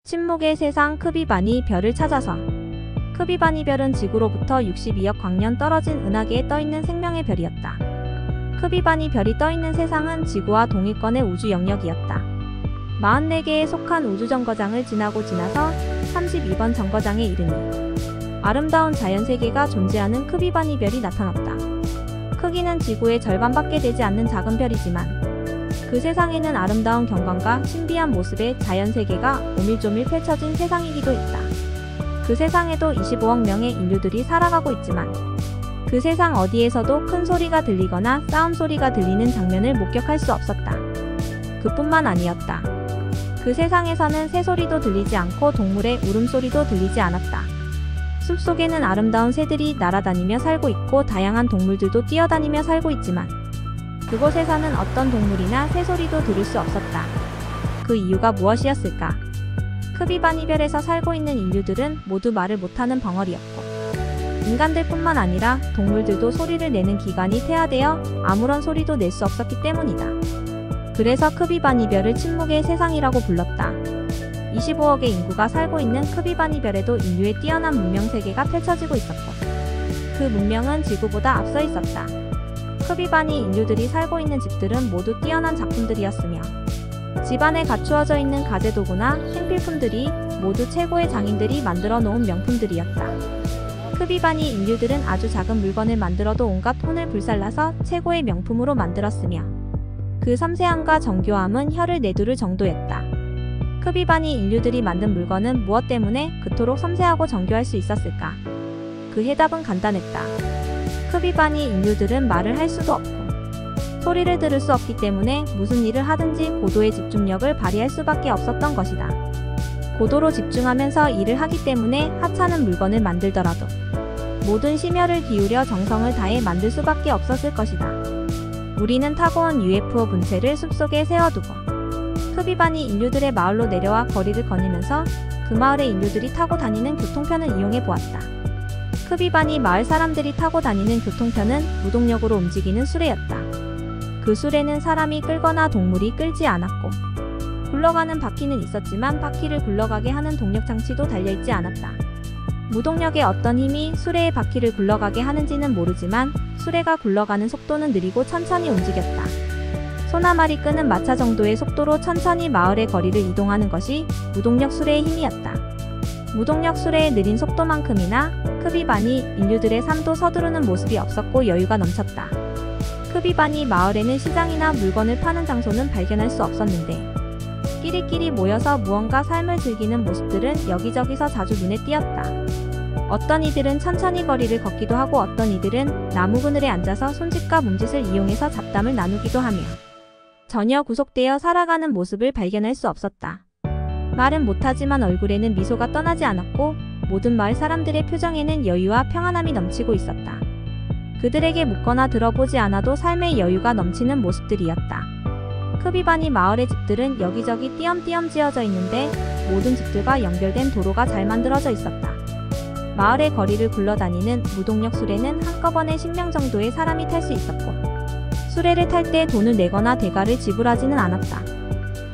침묵의 세상 크비바니 별을 찾아서. 크비바니 별은 지구로부터 62억 광년 떨어진 은하계에 떠있는 생명의 별이었다. 크비바니 별이 떠있는 세상은 지구와 동일권의 우주 영역이었다. 44개에 속한 우주정거장을 지나서 32번 정거장에 이르니 아름다운 자연세계가 존재하는 크비바니 별이 나타났다. 크기는 지구의 절반밖에 되지 않는 작은 별이지만 그 세상에는 아름다운 경관과 신비한 모습의 자연세계가 오밀조밀 펼쳐진 세상이기도 했다. 그 세상에도 25억 명의 인류들이 살아가고 있지만 그 세상 어디에서도 큰 소리가 들리거나 싸움 소리가 들리는 장면을 목격할 수 없었다. 그뿐만 아니었다. 그 세상에서는 새소리도 들리지 않고 동물의 울음소리도 들리지 않았다. 숲속에는 아름다운 새들이 날아다니며 살고 있고 다양한 동물들도 뛰어다니며 살고 있지만 그곳에서는 어떤 동물이나 새소리도 들을 수 없었다. 그 이유가 무엇이었을까? 크비바니 별에서 살고 있는 인류들은 모두 말을 못하는 벙어리였고 인간들뿐만 아니라 동물들도 소리를 내는 기관이 퇴화되어 아무런 소리도 낼 수 없었기 때문이다. 그래서 크비바니 별을 침묵의 세상이라고 불렀다. 25억의 인구가 살고 있는 크비바니 별에도 인류의 뛰어난 문명세계가 펼쳐지고 있었고 그 문명은 지구보다 앞서 있었다. 크비바니 인류들이 살고 있는 집들은 모두 뛰어난 작품들이었으며 집안에 갖추어져 있는 가재도구나 생필품들이 모두 최고의 장인들이 만들어 놓은 명품들이었다. 크비바니 인류들은 아주 작은 물건을 만들어도 온갖 혼을 불살라서 최고의 명품으로 만들었으며 그 섬세함과 정교함은 혀를 내두를 정도였다. 크비바니 인류들이 만든 물건은 무엇 때문에 그토록 섬세하고 정교할 수 있었을까? 그 해답은 간단했다. 크비바니 인류들은 말을 할 수도 없고 소리를 들을 수 없기 때문에 무슨 일을 하든지 고도의 집중력을 발휘할 수밖에 없었던 것이다. 고도로 집중하면서 일을 하기 때문에 하찮은 물건을 만들더라도 모든 심혈을 기울여 정성을 다해 만들 수밖에 없었을 것이다. 우리는 타고 온 UFO 분체를 숲속에 세워두고 크비바니 인류들의 마을로 내려와 거리를 거니면서 그 마을의 인류들이 타고 다니는 교통편을 이용해 보았다. 크비바니 마을 사람들이 타고 다니는 교통편은 무동력으로 움직이는 수레였다. 그 수레는 사람이 끌거나 동물이 끌지 않았고 굴러가는 바퀴는 있었지만 바퀴를 굴러가게 하는 동력 장치도 달려있지 않았다. 무동력의 어떤 힘이 수레의 바퀴를 굴러가게 하는지는 모르지만 수레가 굴러가는 속도는 느리고 천천히 움직였다. 소나말이 끄는 마차 정도의 속도로 천천히 마을의 거리를 이동하는 것이 무동력 수레의 힘이었다. 무동력 수레의 느린 속도만큼이나 크비바니 인류들의 삶도 서두르는 모습이 없었고 여유가 넘쳤다. 크비바니 마을에는 시장이나 물건을 파는 장소는 발견할 수 없었는데 끼리끼리 모여서 무언가 삶을 즐기는 모습들은 여기저기서 자주 눈에 띄었다. 어떤 이들은 천천히 거리를 걷기도 하고 어떤 이들은 나무 그늘에 앉아서 손짓과 몸짓을 이용해서 잡담을 나누기도 하며 전혀 구속되어 살아가는 모습을 발견할 수 없었다. 말은 못하지만 얼굴에는 미소가 떠나지 않았고 모든 마을 사람들의 표정에는 여유와 평안함이 넘치고 있었다. 그들에게 묻거나 들어보지 않아도 삶의 여유가 넘치는 모습들이었다. 크비바니 마을의 집들은 여기저기 띄엄띄엄 지어져 있는데 모든 집들과 연결된 도로가 잘 만들어져 있었다. 마을의 거리를 굴러다니는 무동력 수레는 한꺼번에 10명 정도의 사람이 탈 수 있었고 수레를 탈 때 돈을 내거나 대가를 지불하지는 않았다.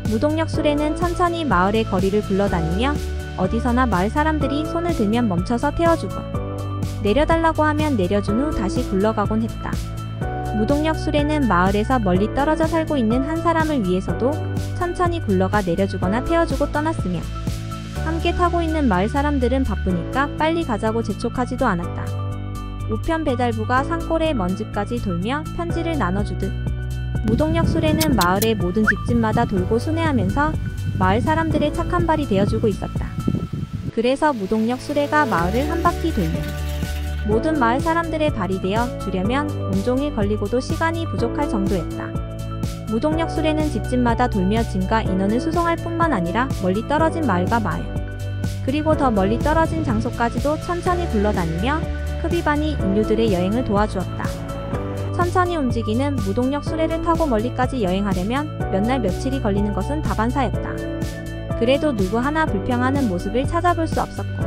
무동력 수레는 천천히 마을의 거리를 굴러다니며 어디서나 마을 사람들이 손을 들면 멈춰서 태워주고 내려달라고 하면 내려준 후 다시 굴러가곤 했다. 무동력 수레는 마을에서 멀리 떨어져 살고 있는 한 사람을 위해서도 천천히 굴러가 내려주거나 태워주고 떠났으며 함께 타고 있는 마을 사람들은 바쁘니까 빨리 가자고 재촉하지도 않았다. 우편 배달부가 산골의 먼 집까지 돌며 편지를 나눠주듯 무동력 수레는 마을의 모든 집집마다 돌고 순회하면서 마을 사람들의 착한 발이 되어주고 있었다. 그래서 무동력 수레가 마을을 한 바퀴 돌며 모든 마을 사람들의 발이 되어 주려면 온종일 걸리고도 시간이 부족할 정도였다. 무동력 수레는 집집마다 돌며 짐과 인원을 수송할 뿐만 아니라 멀리 떨어진 마을과 마을 그리고 더 멀리 떨어진 장소까지도 천천히 굴러다니며 크비바니 인류들의 여행을 도와주었다. 천천히 움직이는 무동력 수레를 타고 멀리까지 여행하려면 몇 날 며칠이 걸리는 것은 다반사였다. 그래도 누구 하나 불평하는 모습을 찾아볼 수 없었고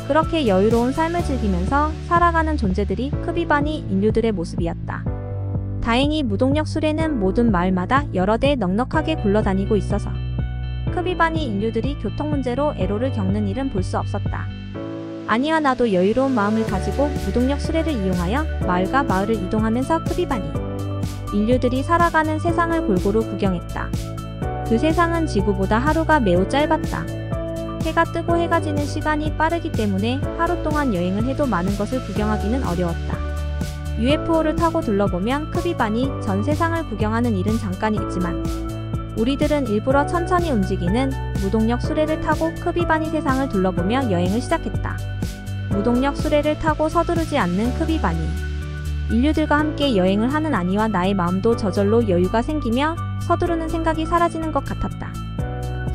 그렇게 여유로운 삶을 즐기면서 살아가는 존재들이 크비바니 인류들의 모습이었다. 다행히 무동력 수레는 모든 마을마다 여러 대 넉넉하게 굴러다니고 있어서 크비바니 인류들이 교통 문제로 애로를 겪는 일은 볼 수 없었다. 아니와 나도 여유로운 마음을 가지고 무동력 수레를 이용하여 마을과 마을을 이동하면서 크비바니 인류들이 살아가는 세상을 골고루 구경했다. 그 세상은 지구보다 하루가 매우 짧았다. 해가 뜨고 해가 지는 시간이 빠르기 때문에 하루 동안 여행을 해도 많은 것을 구경하기는 어려웠다. UFO를 타고 둘러보면 크비바니 전 세상을 구경하는 일은 잠깐이겠지만 우리들은 일부러 천천히 움직이는 무동력 수레를 타고 크비바니 세상을 둘러보며 여행을 시작했다. 무동력 수레를 타고 서두르지 않는 크비바니 인류들과 함께 여행을 하는 아니와 나의 마음도 저절로 여유가 생기며 서두르는 생각이 사라지는 것 같았다.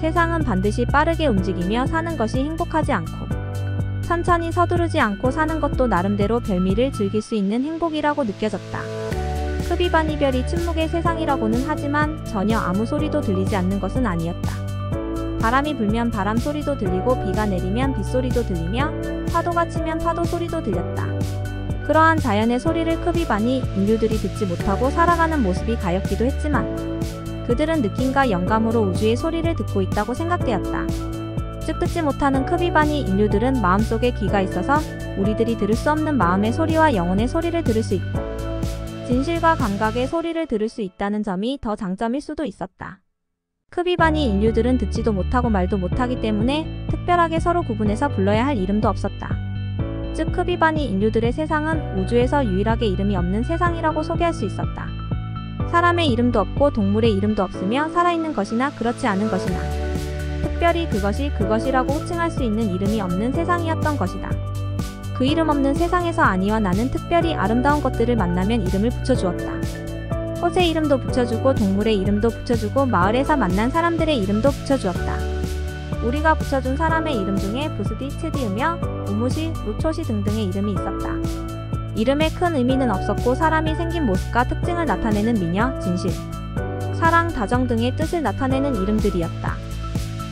세상은 반드시 빠르게 움직이며 사는 것이 행복하지 않고 천천히 서두르지 않고 사는 것도 나름대로 별미를 즐길 수 있는 행복이라고 느껴졌다. 크비바니 별이 침묵의 세상이라고는 하지만 전혀 아무 소리도 들리지 않는 것은 아니었다. 바람이 불면 바람 소리도 들리고 비가 내리면 빗소리도 들리며 파도가 치면 파도 소리도 들렸다. 그러한 자연의 소리를 크비바니 인류들이 듣지 못하고 살아가는 모습이 가엾기도 했지만 그들은 느낌과 영감으로 우주의 소리를 듣고 있다고 생각되었다. 즉 듣지 못하는 크비바니 인류들은 마음속에 귀가 있어서 우리들이 들을 수 없는 마음의 소리와 영혼의 소리를 들을 수 있고 진실과 감각의 소리를 들을 수 있다는 점이 더 장점일 수도 있었다. 크비바니 인류들은 듣지도 못하고 말도 못하기 때문에 특별하게 서로 구분해서 불러야 할 이름도 없었다. 즉 크비바니 인류들의 세상은 우주에서 유일하게 이름이 없는 세상이라고 소개할 수 있었다. 사람의 이름도 없고 동물의 이름도 없으며 살아있는 것이나 그렇지 않은 것이나 특별히 그것이 그것이라고 호칭할 수 있는 이름이 없는 세상이었던 것이다. 그 이름 없는 세상에서 아니와 나는 특별히 아름다운 것들을 만나면 이름을 붙여주었다. 꽃의 이름도 붙여주고 동물의 이름도 붙여주고 마을에서 만난 사람들의 이름도 붙여주었다. 우리가 붙여준 사람의 이름 중에 부스디, 츠디으며 우무시, 루초시 등등의 이름이 있었다. 이름에 큰 의미는 없었고 사람이 생긴 모습과 특징을 나타내는 미녀, 진실, 사랑, 다정 등의 뜻을 나타내는 이름들이었다.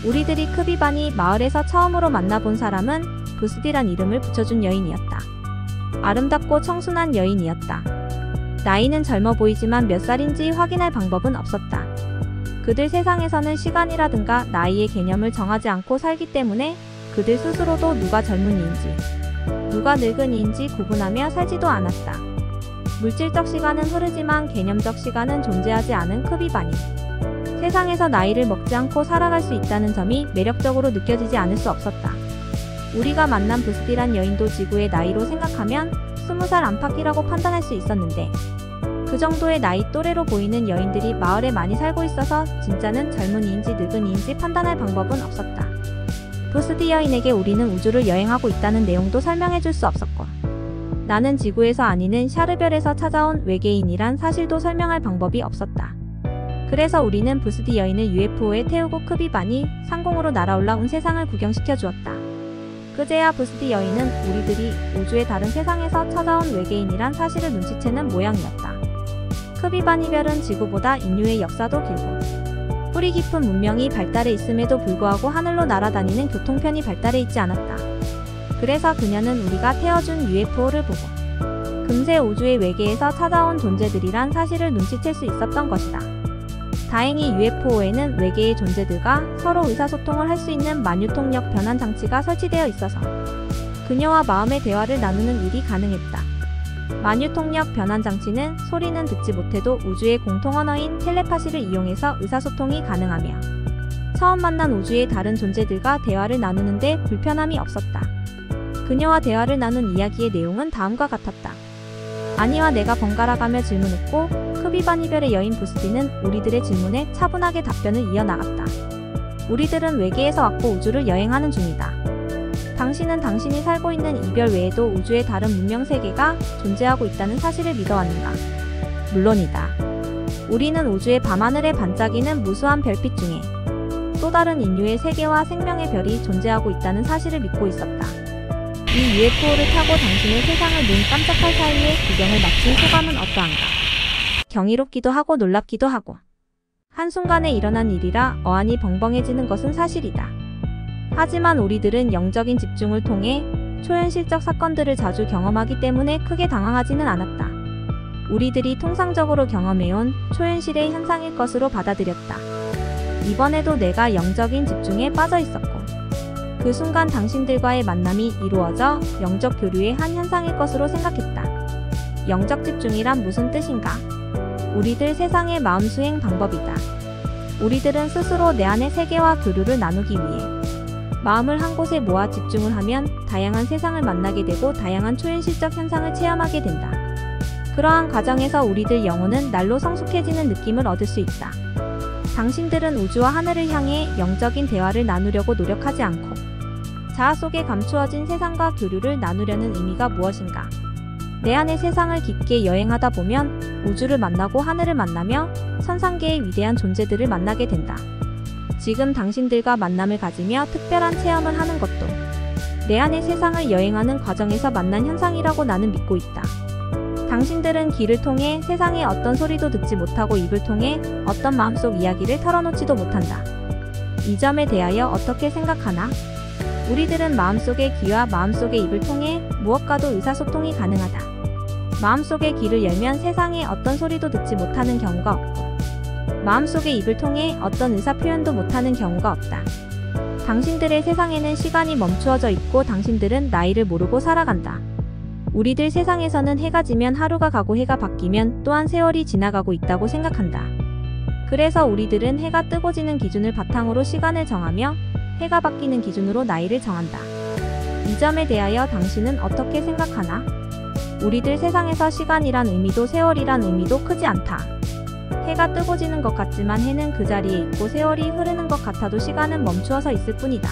우리들이 크비바니 마을에서 처음으로 만나본 사람은 부스디란 이름을 붙여준 여인이었다. 아름답고 청순한 여인이었다. 나이는 젊어 보이지만 몇 살인지 확인할 방법은 없었다. 그들 세상에서는 시간이라든가 나이의 개념을 정하지 않고 살기 때문에 그들 스스로도 누가 젊은이인지 누가 늙은이인지 구분하며 살지도 않았다. 물질적 시간은 흐르지만 개념적 시간은 존재하지 않은 크비바니. 세상에서 나이를 먹지 않고 살아갈 수 있다는 점이 매력적으로 느껴지지 않을 수 없었다. 우리가 만난 부스디란 여인도 지구의 나이로 생각하면 20살 안팎이라고 판단할 수 있었는데 그 정도의 나이 또래로 보이는 여인들이 마을에 많이 살고 있어서 진짜는 젊은이인지 늙은이인지 판단할 방법은 없었다. 부스디 여인에게 우리는 우주를 여행하고 있다는 내용도 설명해줄 수 없었고 나는 지구에서 아니는 샤르별에서 찾아온 외계인이란 사실도 설명할 방법이 없었다. 그래서 우리는 부스디 여인을 UFO에 태우고 크비바니 상공으로 날아올라 온 세상을 구경시켜 주었다. 그제야 부스디 여인은 우리들이 우주의 다른 세상에서 찾아온 외계인이란 사실을 눈치채는 모양이었다. 크비바니 별은 지구보다 인류의 역사도 길고 뿌리 깊은 문명이 발달해 있음에도 불구하고 하늘로 날아다니는 교통편이 발달해 있지 않았다. 그래서 그녀는 우리가 태워준 UFO를 보고 금세 우주의 외계에서 찾아온 존재들이란 사실을 눈치챌 수 있었던 것이다. 다행히 UFO에는 외계의 존재들과 서로 의사소통을 할 수 있는 만유통력 변환 장치가 설치되어 있어서 그녀와 마음의 대화를 나누는 일이 가능했다. 만유통력 변환 장치는 소리는 듣지 못해도 우주의 공통 언어인 텔레파시를 이용해서 의사소통이 가능하며 처음 만난 우주의 다른 존재들과 대화를 나누는데 불편함이 없었다. 그녀와 대화를 나눈 이야기의 내용은 다음과 같았다. 아니와 내가 번갈아가며 질문했고 크비바니 별의 여인 부스디는 우리들의 질문에 차분하게 답변을 이어나갔다. 우리들은 외계에서 왔고 우주를 여행하는 중이다. 당신은 당신이 살고 있는 이 별 외에도 우주의 다른 문명 세계가 존재하고 있다는 사실을 믿어왔는가? 물론이다. 우리는 우주의 밤하늘에 반짝이는 무수한 별빛 중에 또 다른 인류의 세계와 생명의 별이 존재하고 있다는 사실을 믿고 있었다. 이 UFO를 타고 당신의 세상을 눈 깜짝할 사이에 구경을 마친 소감은 어떠한가? 경이롭기도 하고 놀랍기도 하고 한순간에 일어난 일이라 어안이 벙벙해지는 것은 사실이다. 하지만 우리들은 영적인 집중을 통해 초현실적 사건들을 자주 경험하기 때문에 크게 당황하지는 않았다. 우리들이 통상적으로 경험해온 초현실의 현상일 것으로 받아들였다. 이번에도 내가 영적인 집중에 빠져 있었고, 그 순간 당신들과의 만남이 이루어져 영적 교류의 한 현상일 것으로 생각했다. 영적 집중이란 무슨 뜻인가? 우리들 세상의 마음 수행 방법이다. 우리들은 스스로 내 안의 세계와 교류를 나누기 위해 마음을 한 곳에 모아 집중을 하면 다양한 세상을 만나게 되고 다양한 초현실적 현상을 체험하게 된다. 그러한 과정에서 우리들 영혼은 날로 성숙해지는 느낌을 얻을 수 있다. 당신들은 우주와 하늘을 향해 영적인 대화를 나누려고 노력하지 않고 자아 속에 감추어진 세상과 교류를 나누려는 의미가 무엇인가? 내 안의 세상을 깊게 여행하다 보면 우주를 만나고 하늘을 만나며 천상계의 위대한 존재들을 만나게 된다. 지금 당신들과 만남을 가지며 특별한 체험을 하는 것도 내 안의 세상을 여행하는 과정에서 만난 현상이라고 나는 믿고 있다. 당신들은 귀를 통해 세상의 어떤 소리도 듣지 못하고 입을 통해 어떤 마음속 이야기를 털어놓지도 못한다. 이 점에 대하여 어떻게 생각하나? 우리들은 마음속의 귀와 마음속의 입을 통해 무엇과도 의사소통이 가능하다. 마음속의 귀를 열면 세상의 어떤 소리도 듣지 못하는 경우가 없고 마음속의 입을 통해 어떤 의사표현도 못하는 경우가 없다. 당신들의 세상에는 시간이 멈추어져 있고 당신들은 나이를 모르고 살아간다. 우리들 세상에서는 해가 지면 하루가 가고 해가 바뀌면 또한 세월이 지나가고 있다고 생각한다. 그래서 우리들은 해가 뜨고 지는 기준을 바탕으로 시간을 정하며 해가 바뀌는 기준으로 나이를 정한다. 이 점에 대하여 당신은 어떻게 생각하나? 우리들 세상에서 시간이란 의미도 세월이란 의미도 크지 않다. 해가 뜨고 지는 것 같지만 해는 그 자리에 있고 세월이 흐르는 것 같아도 시간은 멈추어서 있을 뿐이다.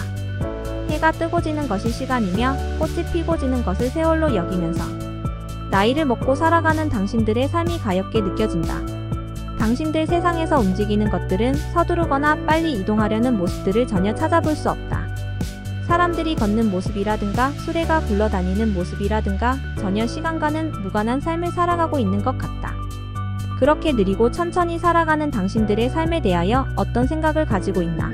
해가 뜨고 지는 것이 시간이며 꽃이 피고 지는 것을 세월로 여기면서 나이를 먹고 살아가는 당신들의 삶이 가엽게 느껴진다. 당신들 세상에서 움직이는 것들은 서두르거나 빨리 이동하려는 모습들을 전혀 찾아볼 수 없다. 사람들이 걷는 모습이라든가 수레가 굴러다니는 모습이라든가 전혀 시간과는 무관한 삶을 살아가고 있는 것 같다. 그렇게 느리고 천천히 살아가는 당신들의 삶에 대하여 어떤 생각을 가지고 있나?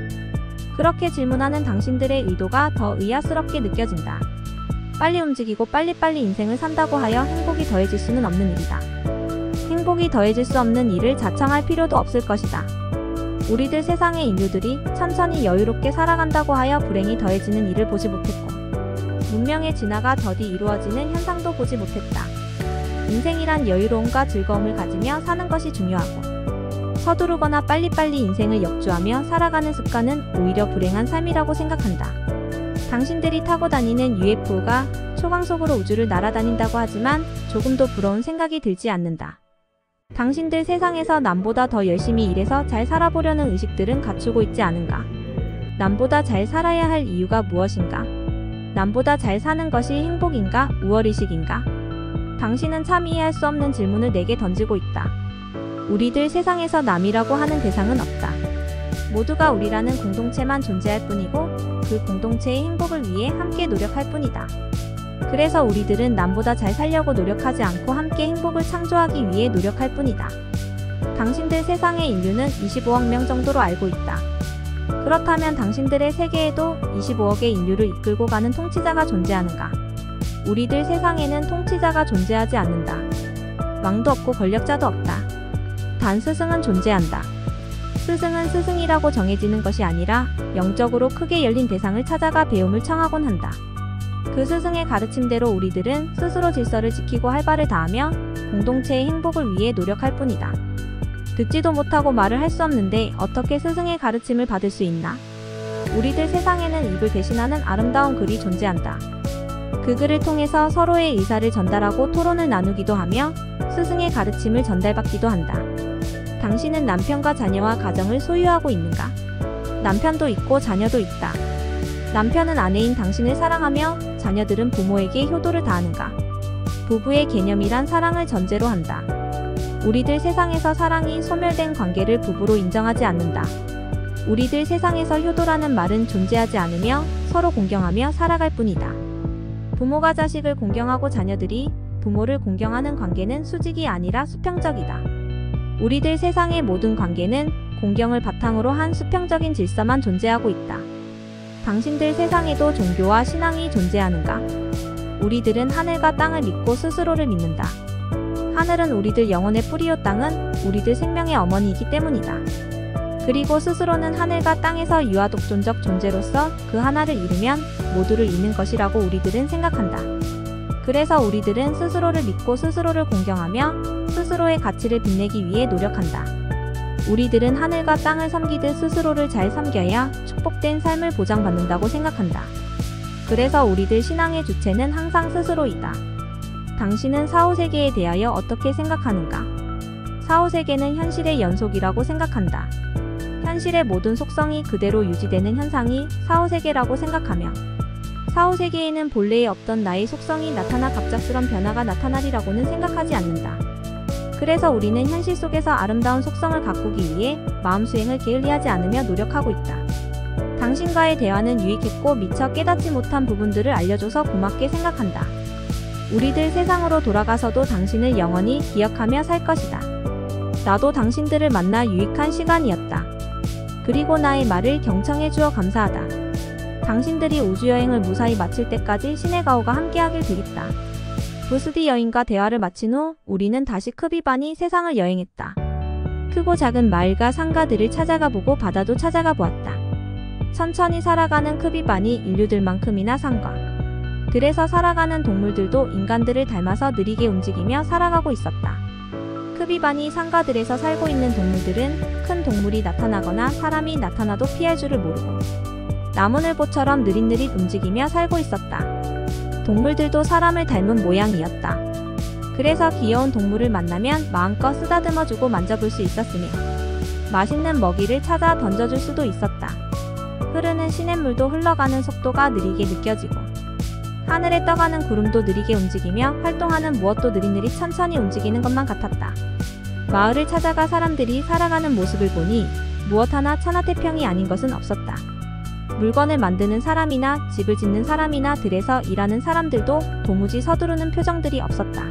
그렇게 질문하는 당신들의 의도가 더 의아스럽게 느껴진다. 빨리 움직이고 빨리빨리 인생을 산다고 하여 행복이 더해질 수는 없는 일이다. 행복이 더해질 수 없는 일을 자청할 필요도 없을 것이다. 우리들 세상의 인류들이 천천히 여유롭게 살아간다고 하여 불행이 더해지는 일을 보지 못했고 문명의 진화가 더디 이루어지는 현상도 보지 못했다. 인생이란 여유로움과 즐거움을 가지며 사는 것이 중요하고 서두르거나 빨리빨리 인생을 역주하며 살아가는 습관은 오히려 불행한 삶이라고 생각한다. 당신들이 타고 다니는 UFO가 초광속으로 우주를 날아다닌다고 하지만 조금도 부러운 생각이 들지 않는다. 당신들 세상에서 남보다 더 열심히 일해서 잘 살아보려는 의식들은 갖추고 있지 않은가? 남보다 잘 살아야 할 이유가 무엇인가? 남보다 잘 사는 것이 행복인가? 우월의식인가? 당신은 참 이해할 수 없는 질문을 내게 던지고 있다. 우리들 세상에서 남이라고 하는 대상은 없다. 모두가 우리라는 공동체만 존재할 뿐이고 그 공동체의 행복을 위해 함께 노력할 뿐이다. 그래서 우리들은 남보다 잘 살려고 노력하지 않고 함께 행복을 창조하기 위해 노력할 뿐이다. 당신들 세상의 인류는 25억 명 정도로 알고 있다. 그렇다면 당신들의 세계에도 25억의 인류를 이끌고 가는 통치자가 존재하는가? 우리들 세상에는 통치자가 존재하지 않는다. 왕도 없고 권력자도 없다. 단 스승은 존재한다. 스승은 스승이라고 정해지는 것이 아니라 영적으로 크게 열린 대상을 찾아가 배움을 청하곤 한다. 그 스승의 가르침대로 우리들은 스스로 질서를 지키고 할 바를 다하며 공동체의 행복을 위해 노력할 뿐이다. 듣지도 못하고 말을 할 수 없는데 어떻게 스승의 가르침을 받을 수 있나? 우리들 세상에는 입을 대신하는 아름다운 글이 존재한다. 그 글을 통해서 서로의 의사를 전달하고 토론을 나누기도 하며 스승의 가르침을 전달받기도 한다. 당신은 남편과 자녀와 가정을 소유하고 있는가? 남편도 있고 자녀도 있다. 남편은 아내인 당신을 사랑하며 자녀들은 부모에게 효도를 다하는가? 부부의 개념이란 사랑을 전제로 한다. 우리들 세상에서 사랑이 소멸된 관계를 부부로 인정하지 않는다. 우리들 세상에서 효도라는 말은 존재하지 않으며 서로 공경하며 살아갈 뿐이다. 부모가 자식을 공경하고 자녀들이 부모를 공경하는 관계는 수직이 아니라 수평적이다. 우리들 세상의 모든 관계는 공경을 바탕으로 한 수평적인 질서만 존재하고 있다. 당신들 세상에도 종교와 신앙이 존재하는가? 우리들은 하늘과 땅을 믿고 스스로를 믿는다. 하늘은 우리들 영혼의 뿌리요 땅은 우리들 생명의 어머니이기 때문이다. 그리고 스스로는 하늘과 땅에서 유아독존적 존재로서 그 하나를 잃으면 모두를 잃는 것이라고 우리들은 생각한다. 그래서 우리들은 스스로를 믿고 스스로를 공경하며 스스로의 가치를 빛내기 위해 노력한다. 우리들은 하늘과 땅을 섬기듯 스스로를 잘 섬겨야 축복된 삶을 보장받는다고 생각한다. 그래서 우리들 신앙의 주체는 항상 스스로이다. 당신은 4-5세계에 대하여 어떻게 생각하는가? 4-5세계는 현실의 연속이라고 생각한다. 현실의 모든 속성이 그대로 유지되는 현상이 4-5세계라고 생각하며 4-5세계에는 본래에 없던 나의 속성이 나타나 갑작스런 변화가 나타나리라고는 생각하지 않는다. 그래서 우리는 현실 속에서 아름다운 속성을 가꾸기 위해 마음 수행을 게을리하지 않으며 노력하고 있다. 당신과의 대화는 유익했고 미처 깨닫지 못한 부분들을 알려줘서 고맙게 생각한다. 우리들 세상으로 돌아가서도 당신을 영원히 기억하며 살 것이다. 나도 당신들을 만나 유익한 시간이었다. 그리고 나의 말을 경청해 주어 감사하다. 당신들이 우주여행을 무사히 마칠 때까지 신의 가호가 함께하길 빌겠다. 부스디 여인과 대화를 마친 후 우리는 다시 크비반이 세상을 여행했다. 크고 작은 마을과 상가들을 찾아가 보고 바다도 찾아가 보았다. 천천히 살아가는 크비반이 인류들만큼이나 산과 그래서 살아가는 동물들도 인간들을 닮아서 느리게 움직이며 살아가고 있었다. 크비반이 상가들에서 살고 있는 동물들은 큰 동물이 나타나거나 사람이 나타나도 피할 줄을 모르고 나무늘보처럼 느릿느릿 움직이며 살고 있었다. 동물들도 사람을 닮은 모양이었다. 그래서 귀여운 동물을 만나면 마음껏 쓰다듬어주고 만져볼 수 있었으며 맛있는 먹이를 찾아 던져줄 수도 있었다. 흐르는 시냇물도 흘러가는 속도가 느리게 느껴지고 하늘에 떠가는 구름도 느리게 움직이며 활동하는 무엇도 느릿느릿 천천히 움직이는 것만 같았다. 마을을 찾아가 사람들이 살아가는 모습을 보니 무엇 하나 천하태평이 아닌 것은 없었다. 물건을 만드는 사람이나 집을 짓는 사람이나 들에서 일하는 사람들도 도무지 서두르는 표정들이 없었다.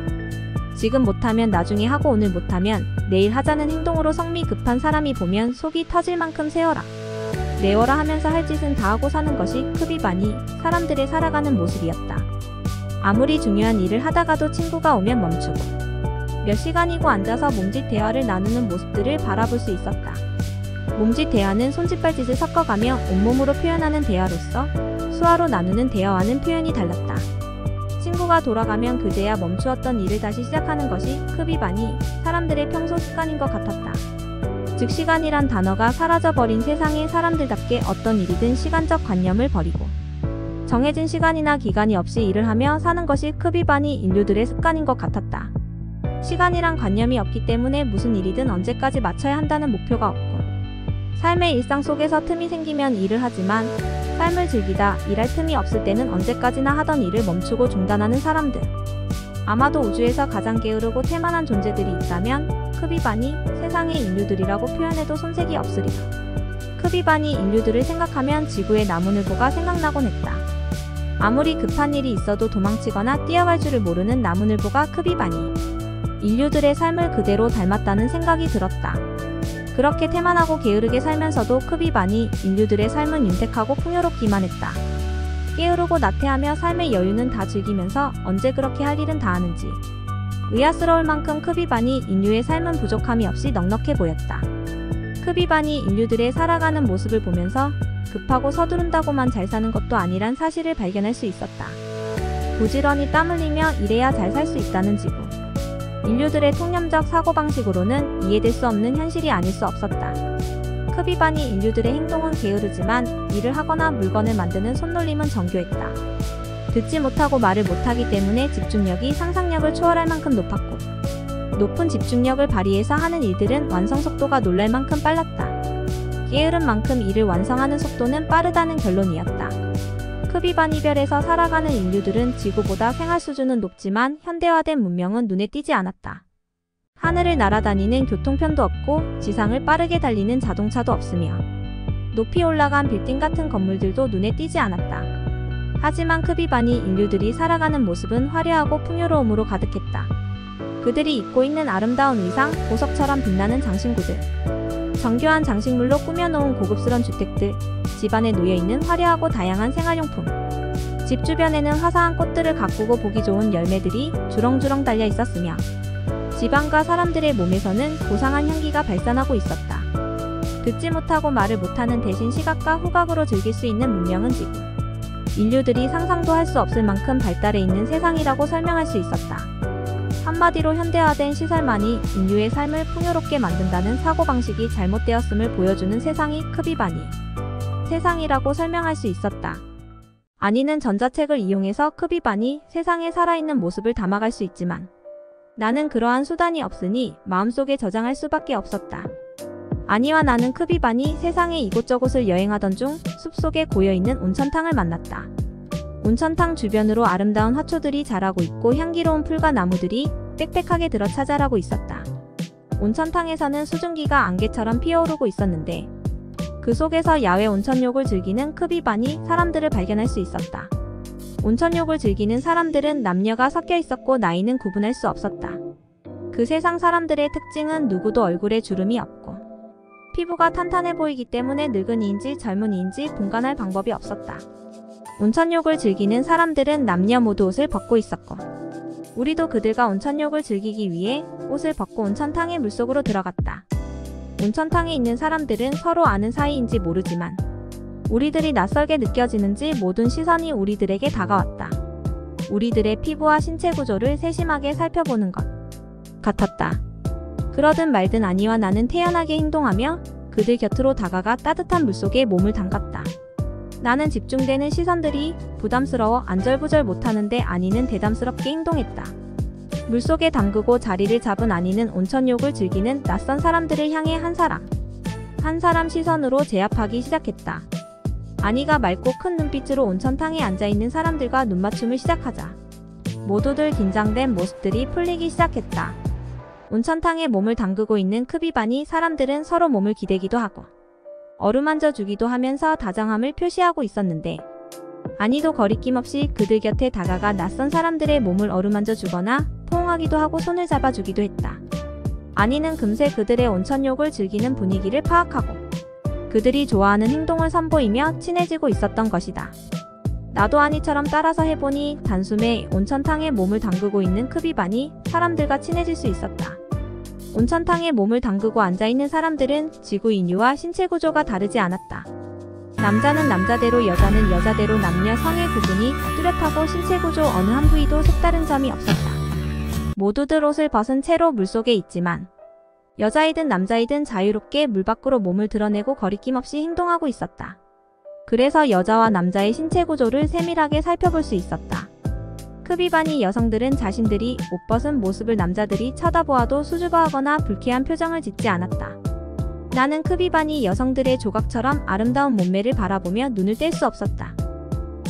지금 못하면 나중에 하고 오늘 못하면 내일 하자는 행동으로 성미 급한 사람이 보면 속이 터질 만큼 세워라. 내워라 하면서 할 짓은 다 하고 사는 것이 크비반이 사람들의 살아가는 모습이었다. 아무리 중요한 일을 하다가도 친구가 오면 멈추고 몇 시간이고 앉아서 몸짓 대화를 나누는 모습들을 바라볼 수 있었다. 몸짓 대화는 손짓발짓을 섞어가며 온몸으로 표현하는 대화로서 수화로 나누는 대화와는 표현이 달랐다. 친구가 돌아가면 그제야 멈추었던 일을 다시 시작하는 것이 크비반이 사람들의 평소 습관인 것 같았다. 즉 시간이란 단어가 사라져버린 세상의 사람들답게 어떤 일이든 시간적 관념을 버리고 정해진 시간이나 기간이 없이 일을 하며 사는 것이 크비반이 인류들의 습관인 것 같았다. 시간이란 관념이 없기 때문에 무슨 일이든 언제까지 마쳐야 한다는 목표가 없고 삶의 일상 속에서 틈이 생기면 일을 하지만 삶을 즐기다 일할 틈이 없을 때는 언제까지나 하던 일을 멈추고 중단하는 사람들. 아마도 우주에서 가장 게으르고 태만한 존재들이 있다면 크비반이 세상의 인류들이라고 표현해도 손색이 없으리라. 크비반이 인류들을 생각하면 지구의 나무늘보가 생각나곤 했다. 아무리 급한 일이 있어도 도망치거나 뛰어갈 줄을 모르는 나무늘보가 크비반이 인류들의 삶을 그대로 닮았다는 생각이 들었다. 그렇게 태만하고 게으르게 살면서도 크비반이 인류들의 삶은 윤택하고 풍요롭기만 했다. 게으르고 나태하며 삶의 여유는 다 즐기면서 언제 그렇게 할 일은 다 하는지 의아스러울 만큼 크비반이 인류의 삶은 부족함이 없이 넉넉해 보였다. 크비반이 인류들의 살아가는 모습을 보면서 급하고 서두른다고만 잘 사는 것도 아니란 사실을 발견할 수 있었다. 부지런히 땀 흘리며 일해야 잘 살 수 있다는 지구. 인류들의 통념적 사고방식으로는 이해될 수 없는 현실이 아닐 수 없었다. 크비반이 인류들의 행동은 게으르지만 일을 하거나 물건을 만드는 손놀림은 정교했다. 듣지 못하고 말을 못하기 때문에 집중력이 상상력을 초월할 만큼 높았고 높은 집중력을 발휘해서 하는 일들은 완성 속도가 놀랄 만큼 빨랐다. 게으른 만큼 일을 완성하는 속도는 빠르다는 결론이었다. 크비반 이별에서 살아가는 인류들은 지구보다 생활 수준은 높지만 현대화된 문명은 눈에 띄지 않았다. 하늘을 날아다니는 교통편도 없고 지상을 빠르게 달리는 자동차도 없으며 높이 올라간 빌딩 같은 건물들도 눈에 띄지 않았다. 하지만 크비반이 인류들이 살아가는 모습은 화려하고 풍요로움으로 가득했다. 그들이 입고 있는 아름다운 의상, 보석처럼 빛나는 장신구들, 정교한 장식물로 꾸며놓은 고급스런 주택들, 집안에 놓여있는 화려하고 다양한 생활용품, 집 주변에는 화사한 꽃들을 가꾸고 보기 좋은 열매들이 주렁주렁 달려 있었으며 집안과 사람들의 몸에서는 고상한 향기가 발산하고 있었다. 듣지 못하고 말을 못하는 대신 시각과 후각으로 즐길 수 있는 문명은 지구. 인류들이 상상도 할 수 없을 만큼 발달해 있는 세상이라고 설명할 수 있었다. 한마디로 현대화된 시설만이 인류의 삶을 풍요롭게 만든다는 사고방식이 잘못되었음을 보여주는 세상이 크비바니 세상이라고 설명할 수 있었다. 아니는 전자책을 이용해서 크비바니 세상에 살아있는 모습을 담아갈 수 있지만 나는 그러한 수단이 없으니 마음속에 저장할 수밖에 없었다. 아니와 나는 크비바니 세상의 이곳저곳을 여행하던 중 숲속에 고여있는 온천탕을 만났다. 온천탕 주변으로 아름다운 화초들이 자라고 있고 향기로운 풀과 나무들이 빽빽하게 들어 차자라고 있었다. 온천탕에서는 수증기가 안개처럼 피어오르고 있었는데 그 속에서 야외 온천욕을 즐기는 크비바니 사람들을 발견할 수 있었다. 온천욕을 즐기는 사람들은 남녀가 섞여 있었고 나이는 구분할 수 없었다. 그 세상 사람들의 특징은 누구도 얼굴에 주름이 없고 피부가 탄탄해 보이기 때문에 늙은이인지 젊은이인지 분간할 방법이 없었다. 온천욕을 즐기는 사람들은 남녀 모두 옷을 벗고 있었고 우리도 그들과 온천욕을 즐기기 위해 옷을 벗고 온천탕의 물속으로 들어갔다. 온천탕에 있는 사람들은 서로 아는 사이인지 모르지만 우리들이 낯설게 느껴지는지 모든 시선이 우리들에게 다가왔다. 우리들의 피부와 신체 구조를 세심하게 살펴보는 것 같았다. 그러든 말든 아니와 나는 태연하게 행동하며 그들 곁으로 다가가 따뜻한 물속에 몸을 담갔다. 나는 집중되는 시선들이 부담스러워 안절부절 못하는데 아니는 대담스럽게 행동했다. 물속에 담그고 자리를 잡은 아니는 온천욕을 즐기는 낯선 사람들을 향해 한 사람 시선으로 제압하기 시작했다. 아니가 맑고 큰 눈빛으로 온천탕에 앉아있는 사람들과 눈맞춤을 시작하자 모두들 긴장된 모습들이 풀리기 시작했다. 온천탕에 몸을 담그고 있는 크비바니 사람들은 서로 몸을 기대기도 하고 어루만져 주기도 하면서 다정함을 표시하고 있었는데 아니도 거리낌 없이 그들 곁에 다가가 낯선 사람들의 몸을 어루만져 주거나 포옹하기도 하고 손을 잡아주기도 했다. 아니는 금세 그들의 온천욕을 즐기는 분위기를 파악하고 그들이 좋아하는 행동을 선보이며 친해지고 있었던 것이다. 나도 아니처럼 따라서 해보니 단숨에 온천탕에 몸을 담그고 있는 크비바니 사람들과 친해질 수 있었다. 온천탕에 몸을 담그고 앉아있는 사람들은 지구 인류와 신체 구조가 다르지 않았다. 남자는 남자대로 여자는 여자대로 남녀 성의 구분이 뚜렷하고 신체 구조 어느 한 부위도 색다른 점이 없었다. 모두들 옷을 벗은 채로 물속에 있지만 여자이든 남자이든 자유롭게 물 밖으로 몸을 드러내고 거리낌 없이 행동하고 있었다. 그래서 여자와 남자의 신체 구조를 세밀하게 살펴볼 수 있었다. 크비바니 여성들은 자신들이 옷 벗은 모습을 남자들이 쳐다보아도 수줍어하거나 불쾌한 표정을 짓지 않았다. 나는 크비바니 여성들의 조각처럼 아름다운 몸매를 바라보며 눈을 뗄 수 없었다.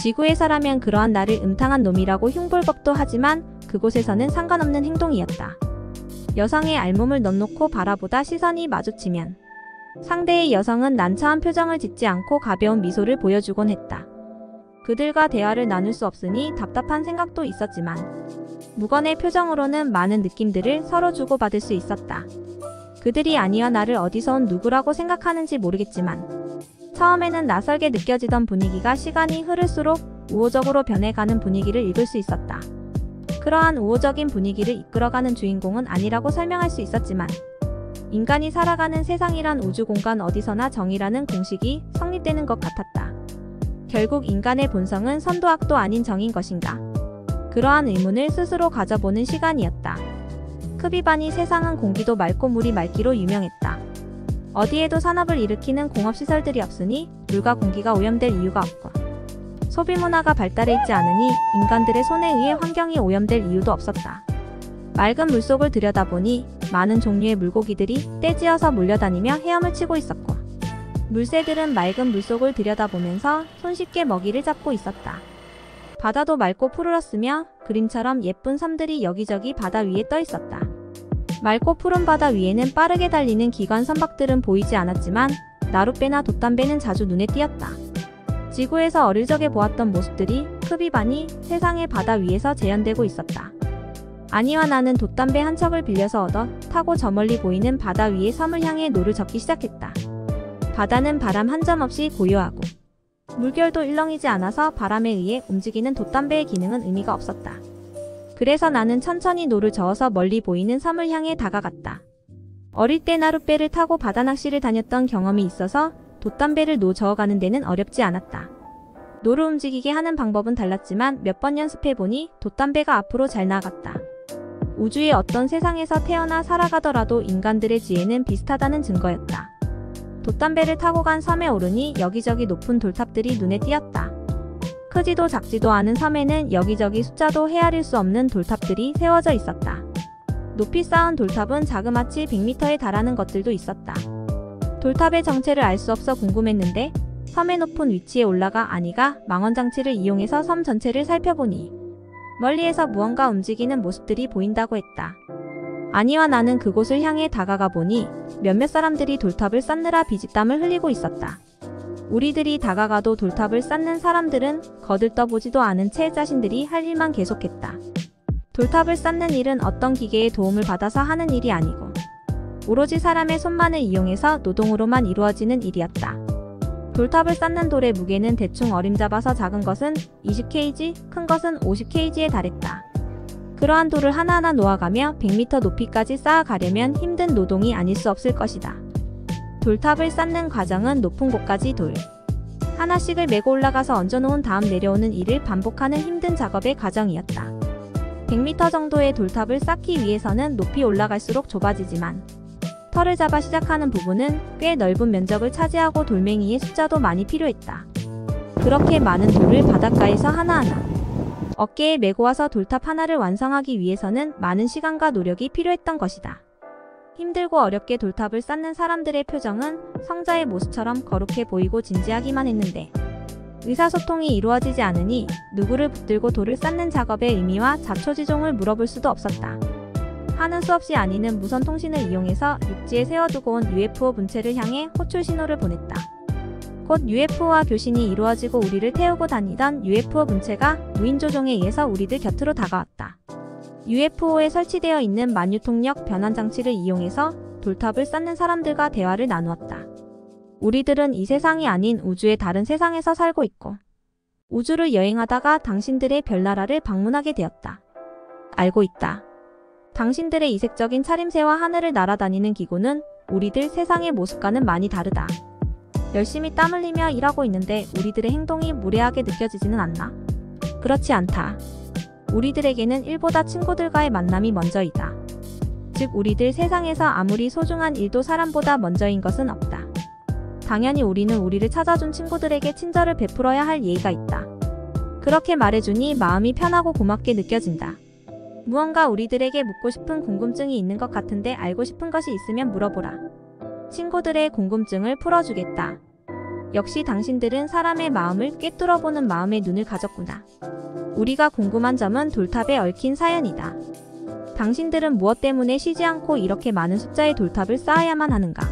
지구에서라면 그러한 나를 음탕한 놈이라고 흉볼 법도 하지만 그곳에서는 상관없는 행동이었다. 여성의 알몸을 넉넉히 바라보다 시선이 마주치면 상대의 여성은 난처한 표정을 짓지 않고 가벼운 미소를 보여주곤 했다. 그들과 대화를 나눌 수 없으니 답답한 생각도 있었지만 무건의 표정으로는 많은 느낌들을 서로 주고받을 수 있었다. 그들이 아니와 나를 어디서 온 누구라고 생각하는지 모르겠지만 처음에는 낯설게 느껴지던 분위기가 시간이 흐를수록 우호적으로 변해가는 분위기를 읽을 수 있었다. 그러한 우호적인 분위기를 이끌어가는 주인공은 아니라고 설명할 수 있었지만 인간이 살아가는 세상이란 우주 공간 어디서나 정의라는 공식이 성립되는 것 같았다. 결국 인간의 본성은 선도 악도 아닌 정인 것인가? 그러한 의문을 스스로 가져보는 시간이었다. 크비바니 세상은 공기도 맑고 물이 맑기로 유명했다. 어디에도 산업을 일으키는 공업시설들이 없으니 물과 공기가 오염될 이유가 없고 소비 문화가 발달해 있지 않으니 인간들의 손에 의해 환경이 오염될 이유도 없었다. 맑은 물속을 들여다보니 많은 종류의 물고기들이 떼지어서 몰려다니며 헤엄을 치고 있었고 물새들은 맑은 물속을 들여다보면서 손쉽게 먹이를 잡고 있었다. 바다도 맑고 푸르렀으며 그림처럼 예쁜 섬들이 여기저기 바다 위에 떠 있었다. 맑고 푸른 바다 위에는 빠르게 달리는 기관 선박들은 보이지 않았지만 나룻배나 돛담배는 자주 눈에 띄었다. 지구에서 어릴 적에 보았던 모습들이 크비바니 세상의 바다 위에서 재현되고 있었다. 아니와 나는 돛담배 한 척을 빌려서 얻어 타고 저 멀리 보이는 바다 위의 섬을 향해 노를 젓기 시작했다. 바다는 바람 한 점 없이 고요하고 물결도 일렁이지 않아서 바람에 의해 움직이는 돛담배의 기능은 의미가 없었다. 그래서 나는 천천히 노를 저어서 멀리 보이는 섬을 향해 다가갔다. 어릴 때 나룻배를 타고 바다 낚시를 다녔던 경험이 있어서 돛담배를 저어가는 데는 어렵지 않았다. 노를 움직이게 하는 방법은 달랐지만 몇 번 연습해보니 돛담배가 앞으로 잘 나갔다. 우주의 어떤 세상에서 태어나 살아가더라도 인간들의 지혜는 비슷하다는 증거였다. 돛담배를 타고 간 섬에 오르니 여기저기 높은 돌탑들이 눈에 띄었다. 크지도 작지도 않은 섬에는 여기저기 숫자도 헤아릴 수 없는 돌탑들이 세워져 있었다. 높이 쌓은 돌탑은 자그마치 100m에 달하는 것들도 있었다. 돌탑의 정체를 알 수 없어 궁금했는데 섬의 높은 위치에 올라가 아니가 망원장치를 이용해서 섬 전체를 살펴보니 멀리에서 무언가 움직이는 모습들이 보인다고 했다. 아니와 나는 그곳을 향해 다가가 보니 몇몇 사람들이 돌탑을 쌓느라 비집땀을 흘리고 있었다. 우리들이 다가가도 돌탑을 쌓는 사람들은 거들떠보지도 않은 채 자신들이 할 일만 계속했다. 돌탑을 쌓는 일은 어떤 기계의 도움을 받아서 하는 일이 아니고 오로지 사람의 손만을 이용해서 노동으로만 이루어지는 일이었다. 돌탑을 쌓는 돌의 무게는 대충 어림잡아서 작은 것은 20kg, 큰 것은 50kg에 달했다. 그러한 돌을 하나하나 놓아가며 100m 높이까지 쌓아가려면 힘든 노동이 아닐 수 없을 것이다. 돌탑을 쌓는 과정은 높은 곳까지 돌 하나씩을 메고 올라가서 얹어놓은 다음 내려오는 일을 반복하는 힘든 작업의 과정이었다. 100m 정도의 돌탑을 쌓기 위해서는 높이 올라갈수록 좁아지지만 털을 잡아 시작하는 부분은 꽤 넓은 면적을 차지하고 돌멩이의 숫자도 많이 필요했다. 그렇게 많은 돌을 바닷가에서 하나하나 어깨에 메고 와서 돌탑 하나를 완성하기 위해서는 많은 시간과 노력이 필요했던 것이다. 힘들고 어렵게 돌탑을 쌓는 사람들의 표정은 성자의 모습처럼 거룩해 보이고 진지하기만 했는데 의사소통이 이루어지지 않으니 누구를 붙들고 돌을 쌓는 작업의 의미와 자초지종을 물어볼 수도 없었다. 하는 수 없이 아니는 무선 통신을 이용해서 육지에 세워두고 온 UFO 분체를 향해 호출 신호를 보냈다. 곧 UFO와 교신이 이루어지고 우리를 태우고 다니던 UFO 분체가 무인조종에 의해서 우리들 곁으로 다가왔다. UFO에 설치되어 있는 만유통력 변환 장치를 이용해서 돌탑을 쌓는 사람들과 대화를 나누었다. 우리들은 이 세상이 아닌 우주의 다른 세상에서 살고 있고 우주를 여행하다가 당신들의 별나라를 방문하게 되었다. 알고 있다. 당신들의 이색적인 차림새와 하늘을 날아다니는 기구는 우리들 세상의 모습과는 많이 다르다. 열심히 땀 흘리며 일하고 있는데 우리들의 행동이 무례하게 느껴지지는 않나? 그렇지 않다. 우리들에게는 일보다 친구들과의 만남이 먼저이다. 즉 우리들 세상에서 아무리 소중한 일도 사람보다 먼저인 것은 없다. 당연히 우리는 우리를 찾아준 친구들에게 친절을 베풀어야 할 예의가 있다. 그렇게 말해주니 마음이 편하고 고맙게 느껴진다. 무언가 우리들에게 묻고 싶은 궁금증이 있는 것 같은데 알고 싶은 것이 있으면 물어보라. 친구들의 궁금증을 풀어주겠다. 역시 당신들은 사람의 마음을 꿰뚫어보는 마음의 눈을 가졌구나. 우리가 궁금한 점은 돌탑에 얽힌 사연이다. 당신들은 무엇 때문에 쉬지 않고 이렇게 많은 숫자의 돌탑을 쌓아야만 하는가?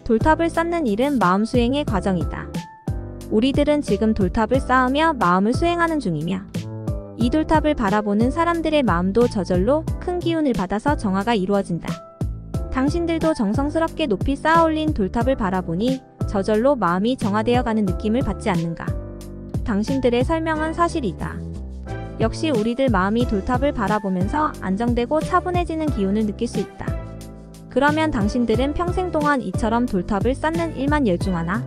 돌탑을 쌓는 일은 마음 수행의 과정이다. 우리들은 지금 돌탑을 쌓으며 마음을 수행하는 중이며 이 돌탑을 바라보는 사람들의 마음도 저절로 큰 기운을 받아서 정화가 이루어진다. 당신들도 정성스럽게 높이 쌓아올린 돌탑을 바라보니 저절로 마음이 정화되어 가는 느낌을 받지 않는가? 당신들의 설명은 사실이다. 역시 우리들 마음이 돌탑을 바라보면서 안정되고 차분해지는 기운을 느낄 수 있다. 그러면 당신들은 평생 동안 이처럼 돌탑을 쌓는 일만 열중하나?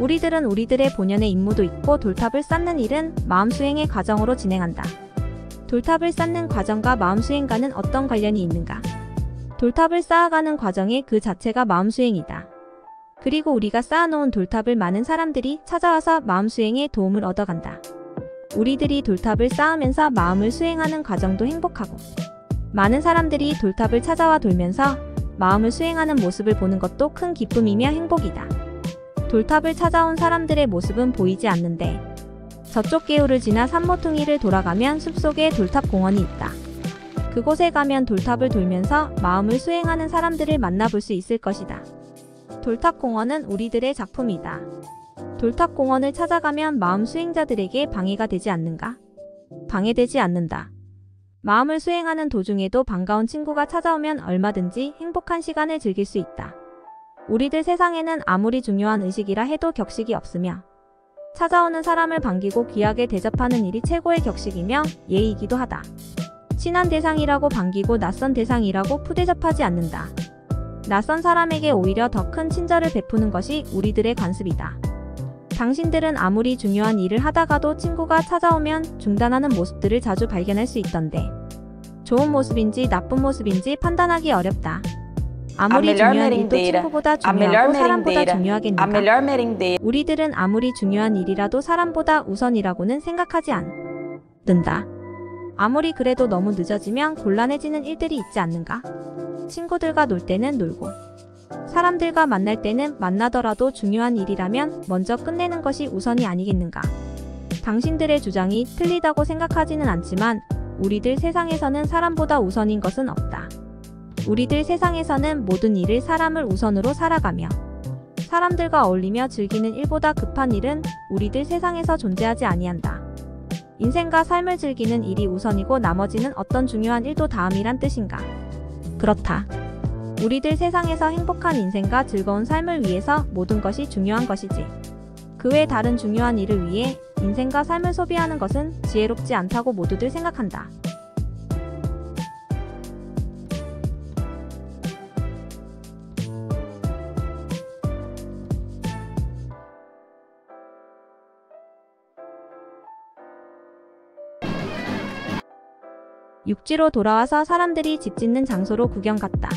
우리들은 우리들의 본연의 임무도 있고 돌탑을 쌓는 일은 마음 수행의 과정으로 진행한다. 돌탑을 쌓는 과정과 마음 수행과는 어떤 관련이 있는가? 돌탑을 쌓아가는 과정의 그 자체가 마음 수행이다. 그리고 우리가 쌓아놓은 돌탑을 많은 사람들이 찾아와서 마음 수행에 도움을 얻어간다. 우리들이 돌탑을 쌓으면서 마음을 수행하는 과정도 행복하고 많은 사람들이 돌탑을 찾아와 돌면서 마음을 수행하는 모습을 보는 것도 큰 기쁨이며 행복이다. 돌탑을 찾아온 사람들의 모습은 보이지 않는데 저쪽 개울을 지나 산모퉁이를 돌아가면 숲속에 돌탑 공원이 있다. 그곳에 가면 돌탑을 돌면서 마음을 수행하는 사람들을 만나볼 수 있을 것이다. 돌탑 공원은 우리들의 작품이다. 돌탑 공원을 찾아가면 마음 수행자들에게 방해가 되지 않는가? 방해되지 않는다. 마음을 수행하는 도중에도 반가운 친구가 찾아오면 얼마든지 행복한 시간을 즐길 수 있다. 우리들 세상에는 아무리 중요한 의식이라 해도 격식이 없으며 찾아오는 사람을 반기고 귀하게 대접하는 일이 최고의 격식이며 예의이기도 하다. 친한 대상이라고 반기고 낯선 대상이라고 푸대접하지 않는다. 낯선 사람에게 오히려 더 큰 친절을 베푸는 것이 우리들의 관습이다. 당신들은 아무리 중요한 일을 하다가도 친구가 찾아오면 중단하는 모습들을 자주 발견할 수 있던데 좋은 모습인지 나쁜 모습인지 판단하기 어렵다. 아무리 중요한 일도 친구보다 중요하고 사람보다 중요하겠는가? 우리들은 아무리 중요한 일이라도 사람보다 우선이라고는 생각하지 않는다. 아무리 그래도 너무 늦어지면 곤란해지는 일들이 있지 않는가? 친구들과 놀 때는 놀고 사람들과 만날 때는 만나더라도 중요한 일이라면 먼저 끝내는 것이 우선이 아니겠는가? 당신들의 주장이 틀리다고 생각하지는 않지만 우리들 세상에서는 사람보다 우선인 것은 없다. 우리들 세상에서는 모든 일을 사람을 우선으로 살아가며 사람들과 어울리며 즐기는 일보다 급한 일은 우리들 세상에서 존재하지 아니한다. 인생과 삶을 즐기는 일이 우선이고 나머지는 어떤 중요한 일도 다음이란 뜻인가? 그렇다. 우리들 세상에서 행복한 인생과 즐거운 삶을 위해서 모든 것이 중요한 것이지. 그 외 다른 중요한 일을 위해 인생과 삶을 소비하는 것은 지혜롭지 않다고 모두들 생각한다. 육지로 돌아와서 사람들이 집 짓는 장소로 구경 갔다.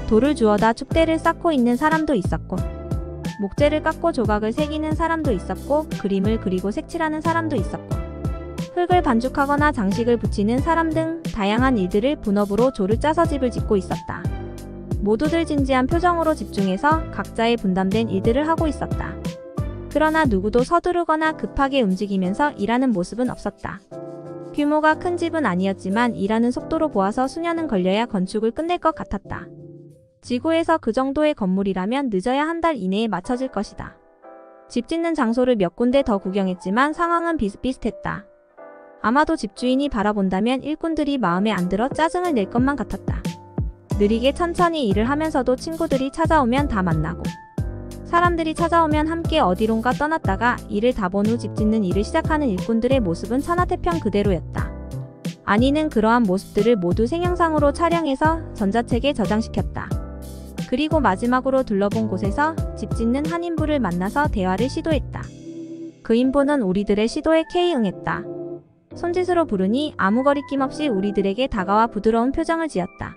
돌을 주워다 축대를 쌓고 있는 사람도 있었고 목재를 깎고 조각을 새기는 사람도 있었고 그림을 그리고 색칠하는 사람도 있었고 흙을 반죽하거나 장식을 붙이는 사람 등 다양한 일들을 분업으로 조를 짜서 집을 짓고 있었다. 모두들 진지한 표정으로 집중해서 각자의 분담된 일들을 하고 있었다. 그러나 누구도 서두르거나 급하게 움직이면서 일하는 모습은 없었다. 규모가 큰 집은 아니었지만 일하는 속도로 보아서 수년은 걸려야 건축을 끝낼 것 같았다. 지구에서 그 정도의 건물이라면 늦어야 한 달 이내에 마쳐질 것이다. 집 짓는 장소를 몇 군데 더 구경했지만 상황은 비슷비슷했다. 아마도 집주인이 바라본다면 일꾼들이 마음에 안 들어 짜증을 낼 것만 같았다. 느리게 천천히 일을 하면서도 친구들이 찾아오면 다 만나고 사람들이 찾아오면 함께 어디론가 떠났다가 일을 다 본 후 집 짓는 일을 시작하는 일꾼들의 모습은 천하태평 그대로였다. 아니는 그러한 모습들을 모두 생영상으로 촬영해서 전자책에 저장시켰다. 그리고 마지막으로 둘러본 곳에서 집 짓는 한 인부를 만나서 대화를 시도했다. 그 인부는 우리들의 시도에 K 응했다. 손짓으로 부르니 아무 거리낌 없이 우리들에게 다가와 부드러운 표정을 지었다.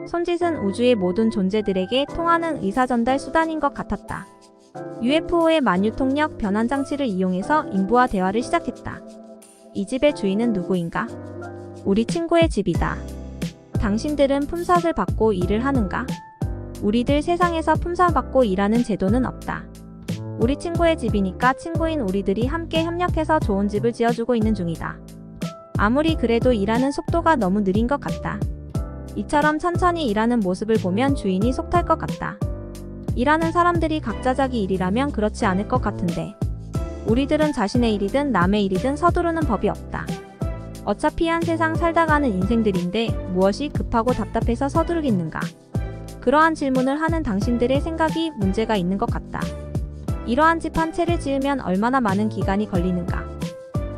손짓은 우주의 모든 존재들에게 통하는 의사전달 수단인 것 같았다. UFO의 만유통력 변환장치를 이용해서 인부와 대화를 시작했다. 이 집의 주인은 누구인가? 우리 친구의 집이다. 당신들은 품삯을 받고 일을 하는가? 우리들 세상에서 품삯 받고 일하는 제도는 없다. 우리 친구의 집이니까 친구인 우리들이 함께 협력해서 좋은 집을 지어주고 있는 중이다. 아무리 그래도 일하는 속도가 너무 느린 것 같다. 이처럼 천천히 일하는 모습을 보면 주인이 속탈 것 같다. 일하는 사람들이 각자 자기 일이라면 그렇지 않을 것 같은데 우리들은 자신의 일이든 남의 일이든 서두르는 법이 없다. 어차피 한 세상 살다가는 인생들인데 무엇이 급하고 답답해서 서두르겠는가? 그러한 질문을 하는 당신들의 생각이 문제가 있는 것 같다. 이러한 집 한 채를 지으면 얼마나 많은 기간이 걸리는가?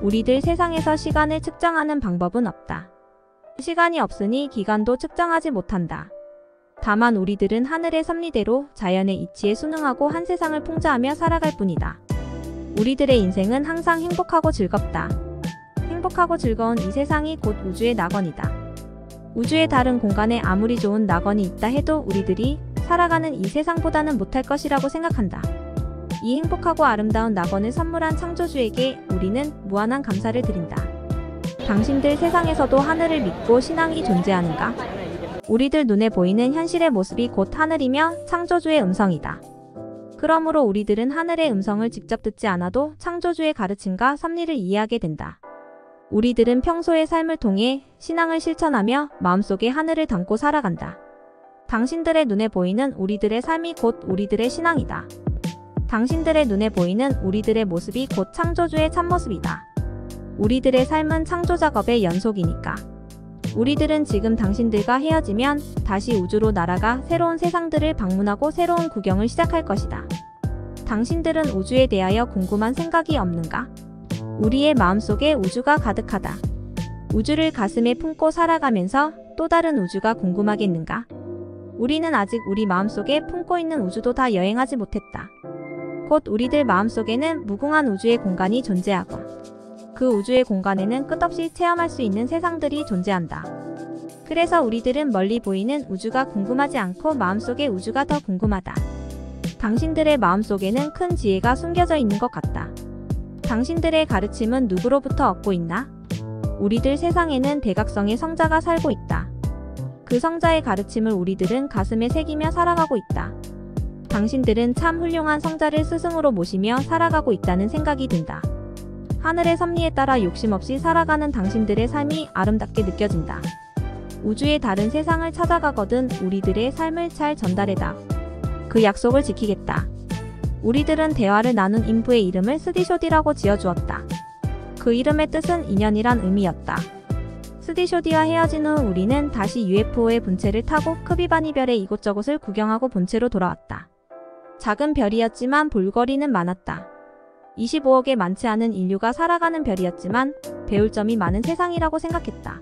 우리들 세상에서 시간을 측정하는 방법은 없다. 시간이 없으니 기간도 측정하지 못한다. 다만 우리들은 하늘의 섭리대로 자연의 이치에 순응하고 한 세상을 풍자하며 살아갈 뿐이다. 우리들의 인생은 항상 행복하고 즐겁다. 행복하고 즐거운 이 세상이 곧 우주의 낙원이다. 우주의 다른 공간에 아무리 좋은 낙원이 있다 해도 우리들이 살아가는 이 세상보다는 못할 것이라고 생각한다. 이 행복하고 아름다운 낙원을 선물한 창조주에게 우리는 무한한 감사를 드린다. 당신들 세상에서도 하늘을 믿고 신앙이 존재하는가? 우리들 눈에 보이는 현실의 모습이 곧 하늘이며 창조주의 음성이다. 그러므로 우리들은 하늘의 음성을 직접 듣지 않아도 창조주의 가르침과 섭리를 이해하게 된다. 우리들은 평소의 삶을 통해 신앙을 실천하며 마음속에 하늘을 담고 살아간다. 당신들의 눈에 보이는 우리들의 삶이 곧 우리들의 신앙이다. 당신들의 눈에 보이는 우리들의 모습이 곧 창조주의 참모습이다. 우리들의 삶은 창조 작업의 연속이니까. 우리들은 지금 당신들과 헤어지면 다시 우주로 날아가 새로운 세상들을 방문하고 새로운 구경을 시작할 것이다. 당신들은 우주에 대하여 궁금한 생각이 없는가? 우리의 마음속에 우주가 가득하다. 우주를 가슴에 품고 살아가면서 또 다른 우주가 궁금하겠는가? 우리는 아직 우리 마음속에 품고 있는 우주도 다 여행하지 못했다. 곧 우리들 마음속에는 무궁한 우주의 공간이 존재하고 그 우주의 공간에는 끝없이 체험할 수 있는 세상들이 존재한다. 그래서 우리들은 멀리 보이는 우주가 궁금하지 않고 마음속의 우주가 더 궁금하다. 당신들의 마음속에는 큰 지혜가 숨겨져 있는 것 같다. 당신들의 가르침은 누구로부터 얻고 있나? 우리들 세상에는 대각성의 성자가 살고 있다. 그 성자의 가르침을 우리들은 가슴에 새기며 살아가고 있다. 당신들은 참 훌륭한 성자를 스승으로 모시며 살아가고 있다는 생각이 든다. 하늘의 섭리에 따라 욕심없이 살아가는 당신들의 삶이 아름답게 느껴진다. 우주의 다른 세상을 찾아가거든 우리들의 삶을 잘 전달해다. 그 약속을 지키겠다. 우리들은 대화를 나눈 인부의 이름을 스디쇼디라고 지어주었다. 그 이름의 뜻은 인연이란 의미였다. 스디쇼디와 헤어진 후 우리는 다시 UFO의 본체를 타고 크비바니 별의 이곳저곳을 구경하고 본체로 돌아왔다. 작은 별이었지만 볼거리는 많았다. 25억의 많지 않은 인류가 살아가는 별이었지만 배울 점이 많은 세상이라고 생각했다.